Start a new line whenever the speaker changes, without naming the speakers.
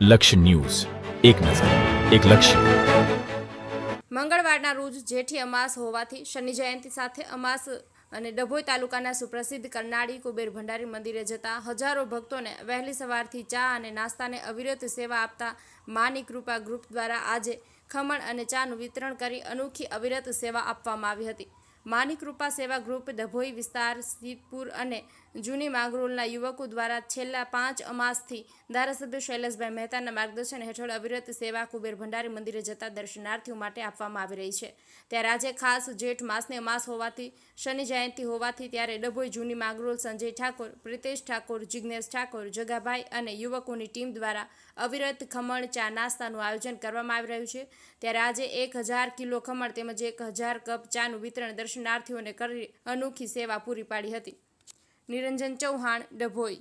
લક્ષ્ય ન્યૂઝ, એક નજર, એક લક્ષ્ય.
મંગળવારના રોજ જેઠી અમાસ હોવાથી શનિ જયંતિ સાથે અમાસ અને ડભોઈ તાલુકાના સુપ્રસિદ્ધ કરનાળી કુબેર ભંડારી મંદિરે જતા હજારો ભક્તોને વહેલી સવારથી ચા અને નાસ્તાને અવિરત સેવા આપતા માની કૃપા ગ્રુપ દ્વારા આજે ખમણ અને ચાનું વિતરણ કરી અનોખી અવિરત સેવા આપવામાં આવી હતી. માની કૃપા સેવા ગ્રુપ ડભોઈ વિસ્તાર, સિદ્ધપુર અને જૂની માંગરોળના યુવકો દ્વારા છેલ્લા 5 અમાસથી ધારાસભ્ય શૈલેષભાઈ મહેતાના માર્ગદર્શન હેઠળ અવિરત સેવા કુબેર ભંડારી મંદિરે જતા દર્શનાર્થીઓ માટે આપવામાં આવી રહી છે. ત્યારે આજે ખાસ જેઠ માસની અમાસ હોવાથી શનિ જયંતિ હોવાથી ત્યારે ડભોઈ જૂની માંગરોળ સંજય ઠાકોર, પ્રિતેશ ઠાકોર, જિજ્ઞેશ ઠાકોર, જગાભાઈ અને યુવકોની ટીમ દ્વારા અવિરત ખમણ ચા નાસ્તાનું આયોજન કરવામાં આવી રહ્યું છે. ત્યારે આજે 1000 કિલો ખમણ તેમજ 1000 કપ ચાનું વિતરણ દર્શનાર્થીઓને કરી અનોખી સેવા પૂરી પાડી હતી. નિરંજન ચૌહાણ, ડભોઈ.